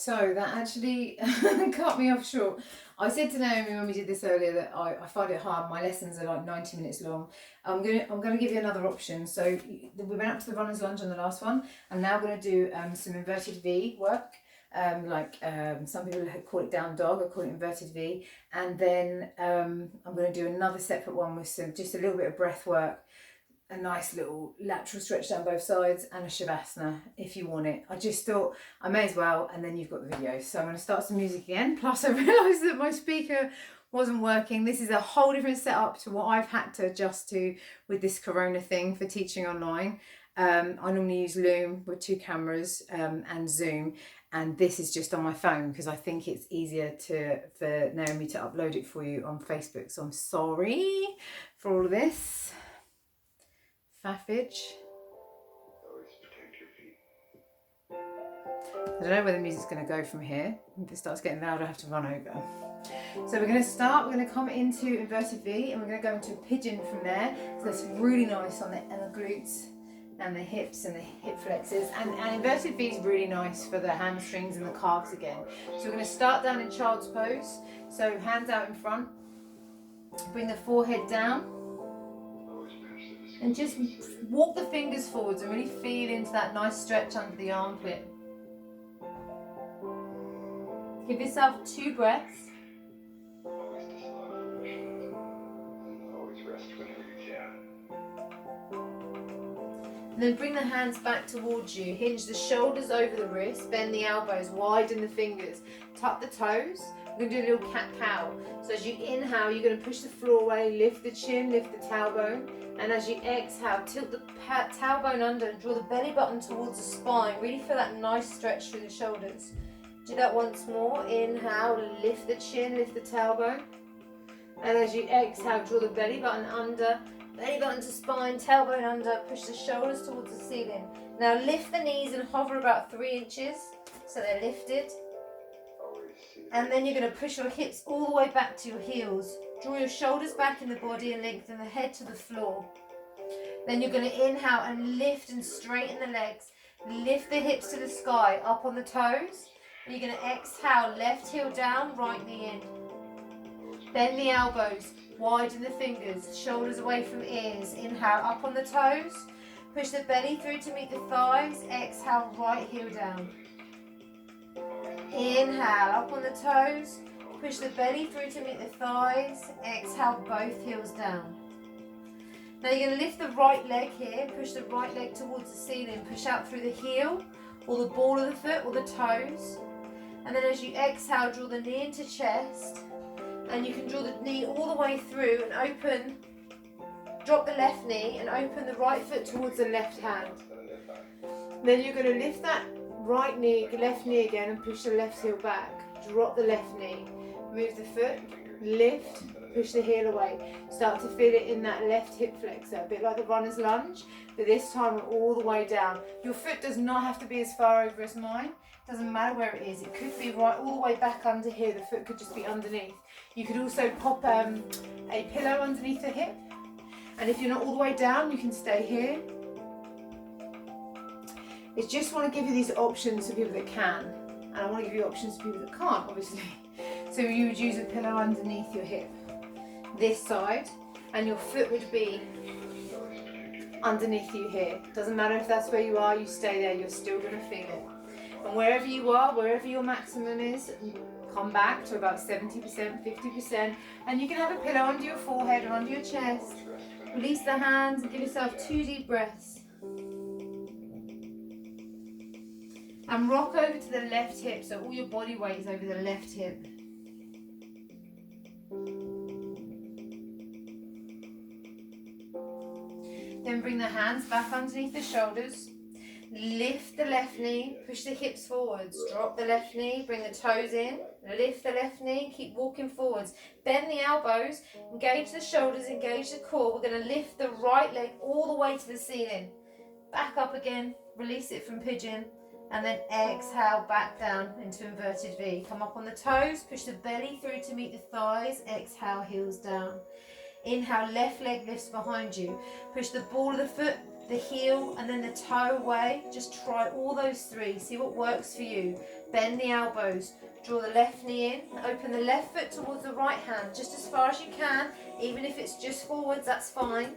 So that actually cut me off short. I said to Naomi when we did this earlier that I find it hard. My lessons are like 90 minutes long. I'm gonna give you another option. So we went up to the runner's lunge on the last one. I'm now gonna do some inverted V work. Some people call it down dog, I call it inverted V. And then I'm gonna do another separate one with just a little bit of breath work, a nice little lateral stretch down both sides, and a shavasana if you want it. I just thought I may as well, and then you've got the video. So I'm going to start some music again. Plus I realised that my speaker wasn't working. This is a whole different setup to what I've had to adjust to with this corona thing for teaching online. I normally use Loom with 2 cameras and Zoom, and this is just on my phone because I think it's easier for Naomi to upload it for you on Facebook. So I'm sorry for all of this faffage. I don't know where the music's going to go from here. If it starts getting loud, I have to run over. So we're going to come into inverted V, and we're going to go into a pigeon from there. So that's really nice on the glutes and the hips and the hip flexors. And inverted V is really nice for the hamstrings and the calves again. So we're going to start down in child's pose. So hands out in front. Bring the forehead down. And just walk the fingers forwards and really feel into that nice stretch under the armpit. Give yourself 2 breaths. And then bring the hands back towards you. Hinge the shoulders over the wrists, bend the elbows, widen the fingers, tuck the toes. We're going to do a little cat-cow. So as you inhale, you're going to push the floor away, lift the chin, lift the tailbone. And as you exhale, tilt the tailbone under and draw the belly button towards the spine. Really feel that nice stretch through the shoulders. Do that once more. Inhale, lift the chin, lift the tailbone. And as you exhale, draw the belly button under, belly button to spine, tailbone under, push the shoulders towards the ceiling. Now lift the knees and hover about 3 inches so they're lifted. And then you're going to push your hips all the way back to your heels. Draw your shoulders back in the body and lengthen the head to the floor. Then you're going to inhale and lift and straighten the legs. Lift the hips to the sky, up on the toes. And you're going to exhale, left heel down, right knee in. Bend the elbows, widen the fingers, shoulders away from ears. Inhale, up on the toes. Push the belly through to meet the thighs. Exhale, right heel down. Inhale, up on the toes. Push the belly through to meet the thighs. Exhale, both heels down. Now you're going to lift the right leg here. Push the right leg towards the ceiling. Push out through the heel, or the ball of the foot, or the toes. And then as you exhale, draw the knee into chest. And you can draw the knee all the way through and open. Drop the left knee and open the right foot towards the left hand. Then you're going to lift that right knee, left knee again, and push the left heel back. Drop the left knee. Move the foot, lift, push the heel away. Start to feel it in that left hip flexor, a bit like the runner's lunge, but this time we're all the way down. Your foot does not have to be as far over as mine. Doesn't matter where it is. It could be right all the way back under here. The foot could just be underneath. You could also pop a pillow underneath the hip. And if you're not all the way down, you can stay here. I just want to give you these options for people that can. And I want to give you options for people that can't, obviously. So you would use a pillow underneath your hip, this side, and your foot would be underneath you here. Doesn't matter if that's where you are, you stay there, you're still going to feel it. And wherever you are, wherever your maximum is, come back to about 70%, 50%, and you can have a pillow under your forehead or under your chest. Release the hands and give yourself 2 deep breaths. And rock over to the left hip, so all your body weight is over the left hip. Then bring the hands back underneath the shoulders. Lift the left knee, push the hips forwards. Drop the left knee, bring the toes in. Lift the left knee, keep walking forwards. Bend the elbows, engage the shoulders, engage the core. We're going to lift the right leg all the way to the ceiling. Back up again, release it from pigeon. And then exhale back down into inverted V. Come up on the toes, push the belly through to meet the thighs. Exhale, heels down. Inhale, left leg lifts behind you. Push the ball of the foot, the heel, and then the toe away. Just try all those three. See what works for you. Bend the elbows. Draw the left knee in. Open the left foot towards the right hand, just as far as you can. Even if it's just forwards, that's fine.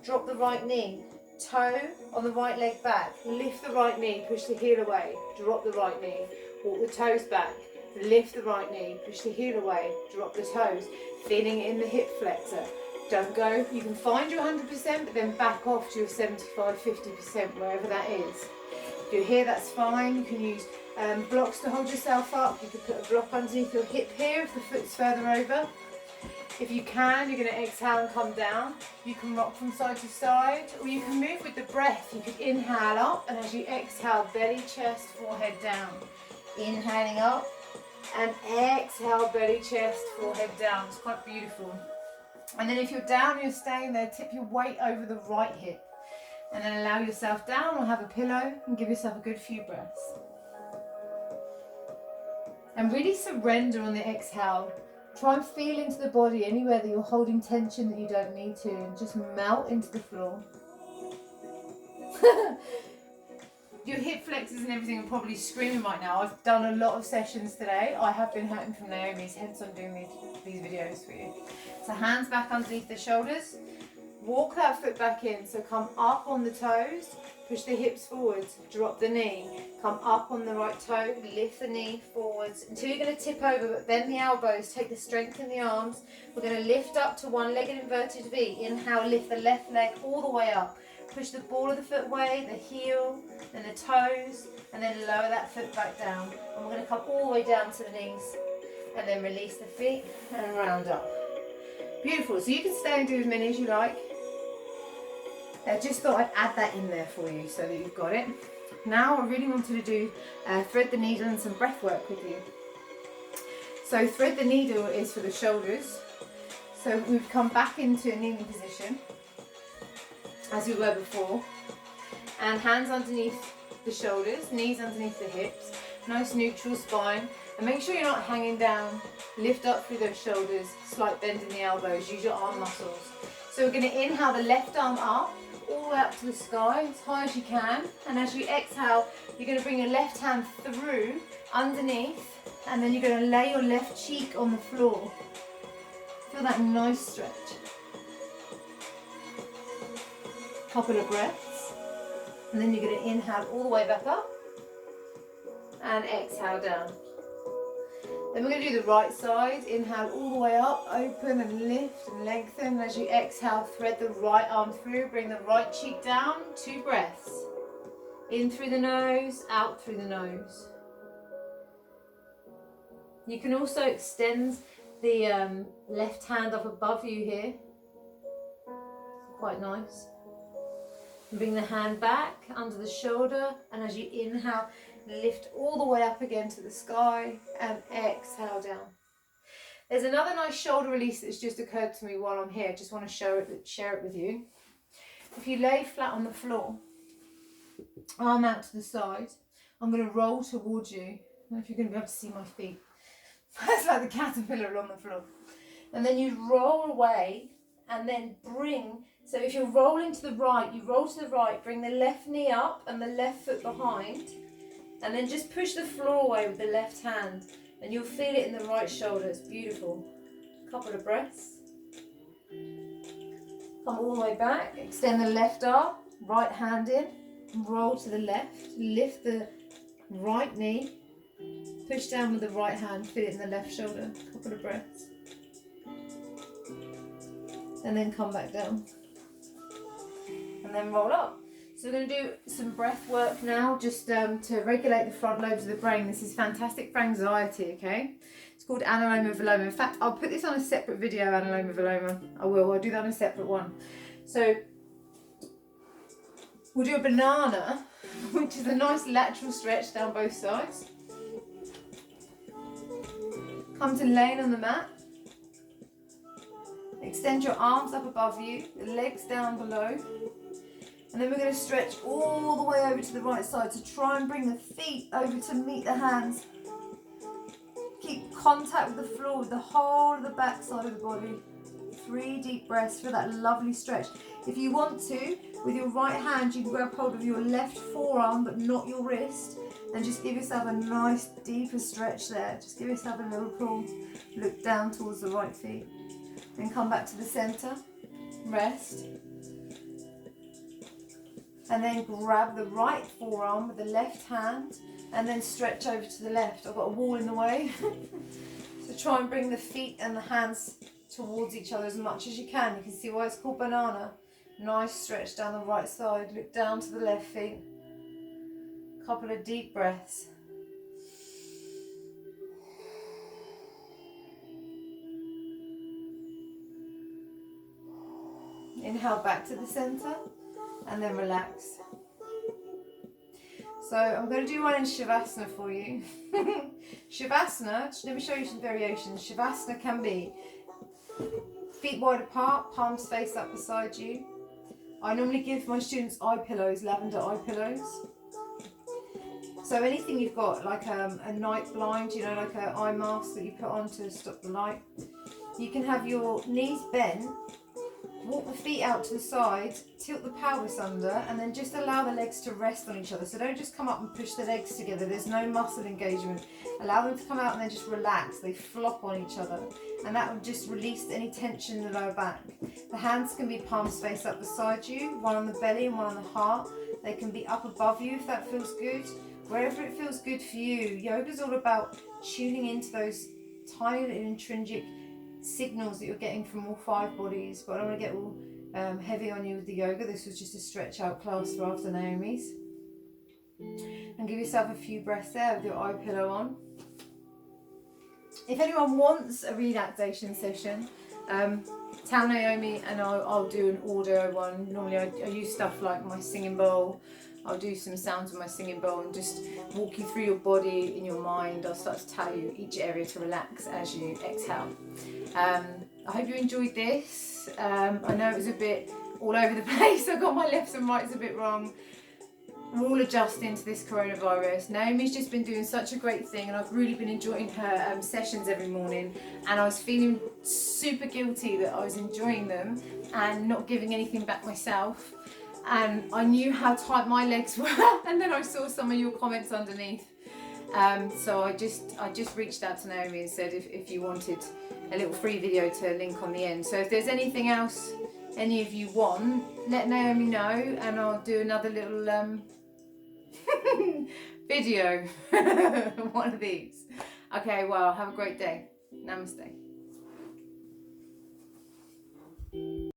Drop the right knee. Toe on the right leg back. Lift the right knee. Push the heel away. Drop the right knee. Walk the toes back. Lift the right knee. Push the heel away. Drop the toes. Feeling it in the hip flexor. Don't go. You can find your 100%, but then back off to your 75, 50%, wherever that is. If you're here, that's fine. You can use blocks to hold yourself up. You can put a block underneath your hip here if the foot's further over. If you can, you're going to exhale and come down. You can rock from side to side, or you can move with the breath. You could inhale up, and as you exhale, belly, chest, forehead down. Inhaling up, and exhale, belly, chest, forehead down. It's quite beautiful. And then if you're down, you're staying there, tip your weight over the right hip. And then allow yourself down, or have a pillow, and give yourself a good few breaths. And really surrender on the exhale. Try and feel into the body anywhere that you're holding tension that you don't need to, and just melt into the floor. Your hip flexors and everything are probably screaming right now. I've done a lot of sessions today. I have been hurting from Naomi's, hence I'm doing these videos for you. So hands back underneath the shoulders. Walk that foot back in. So come up on the toes. Push the hips forwards. Drop the knee. Come up on the right toe. Lift the knee forwards until you're going to tip over, but bend the elbows. Take the strength in the arms. We're going to lift up to one-legged inverted V. Inhale, lift the left leg all the way up. Push the ball of the foot away, the heel, then the toes, and then lower that foot back down. And we're going to come all the way down to the knees, and then release the feet and round up. Beautiful. So you can stay and do as many as you like. I just thought I'd add that in there for you so that you've got it. Now I really wanted to do thread the needle and some breath work with you. So thread the needle is for the shoulders. So we've come back into a kneeling position as we were before, and hands underneath the shoulders, knees underneath the hips, nice neutral spine, and make sure you're not hanging down. Lift up through those shoulders, slight bend in the elbows, use your arm muscles. So we're going to inhale the left arm up, all the way up to the sky, as high as you can, and as you exhale, you're going to bring your left hand through, underneath, and then you're going to lay your left cheek on the floor. Feel that nice stretch. Couple of breaths, and then you're going to inhale all the way back up and exhale down. Then we're going to do the right side. Inhale all the way up, open and lift and lengthen. As you exhale, thread the right arm through, bring the right cheek down. 2 breaths. In through the nose, out through the nose. You can also extend the left hand up above you here. Quite nice. Bring the hand back under the shoulder, and as you inhale, lift all the way up again to the sky and exhale down. There's another nice shoulder release that's just occurred to me while I'm here. Just want to share it with you. If you lay flat on the floor, arm out to the side, I'm going to roll towards you. I don't know if you're going to be able to see my feet. It's like the caterpillar along the floor. And then you roll away and then bring. So if you're rolling to the right, you roll to the right, bring the left knee up and the left foot behind, and then just push the floor away with the left hand, and you'll feel it in the right shoulder. It's beautiful. Couple of breaths. Come all the way back, extend the left arm, right hand in, roll to the left, lift the right knee, push down with the right hand, feel it in the left shoulder. Couple of breaths. And then come back down. And then roll up. So we're going to do some breath work now, just to regulate the front lobes of the brain. This is fantastic for anxiety, okay? It's called Analoma Viloma. In fact, I'll put this on a separate video, Analoma Viloma. I'll do that on a separate one. So we'll do a banana, which is a nice lateral stretch down both sides. Come to laying on the mat. Extend your arms up above you, the legs down below. And then we're going to stretch all the way over to the right side. So try and bring the feet over to meet the hands. Keep contact with the floor with the whole of the back side of the body. 3 deep breaths for that lovely stretch. If you want to, With your right hand, you can grab hold of your left forearm, but not your wrist, and just give yourself a nice deeper stretch there. Just give yourself a little pull. Look down towards the right feet. Then come back to the center. Rest. And then grab the right forearm with the left hand, and then stretch over to the left. I've got a wall in the way. So try and bring the feet and the hands towards each other as much as you can. You can see why it's called banana. Nice stretch down the right side. Look down to the left feet. Couple of deep breaths. Inhale back to the center and then relax. So I'm going to do one in Shavasana for you. Shavasana, let me show you some variations. Shavasana can be feet wide apart, palms face up beside you. I normally give my students eye pillows, lavender eye pillows. So anything you've got, like a night blind, you know, like an eye mask that you put on to stop the light. You can have your knees bent, walk the feet out to the side, tilt the pelvis under, and then just allow the legs to rest on each other. So don't just come up and push the legs together. There's no muscle engagement. Allow them to come out and then just relax. They flop on each other. And that will just release any tension in the lower back. The hands can be palms face up beside you, one on the belly and one on the heart. They can be up above you if that feels good. Wherever it feels good for you. Yoga's all about tuning into those tiny little intrinsic signals that you're getting from all five bodies, but I don't want to get all heavy on you with the yoga. This was just a stretch out class for after Naomi's. And give yourself a few breaths there with your eye pillow on. If anyone wants a relaxation session, tell Naomi and I'll do an audio one. Normally I use stuff like my singing bowl. I'll do some sounds with my singing bowl and just walk you through your body in your mind. I'll start to tell you each area to relax as you exhale. I hope you enjoyed this. I know it was a bit all over the place. I got my lefts and rights a bit wrong. We're all adjusting to this coronavirus. Naomi's just been doing such a great thing, and I've really been enjoying her sessions every morning, and I was feeling super guilty that I was enjoying them and not giving anything back myself. And I knew how tight my legs were, and then I saw some of your comments underneath. So I just reached out to Naomi and said if you wanted a little free video to link on the end. So if there's anything else any of you want, let Naomi know, and I'll do another little video, one of these. Okay, well, have a great day. Namaste.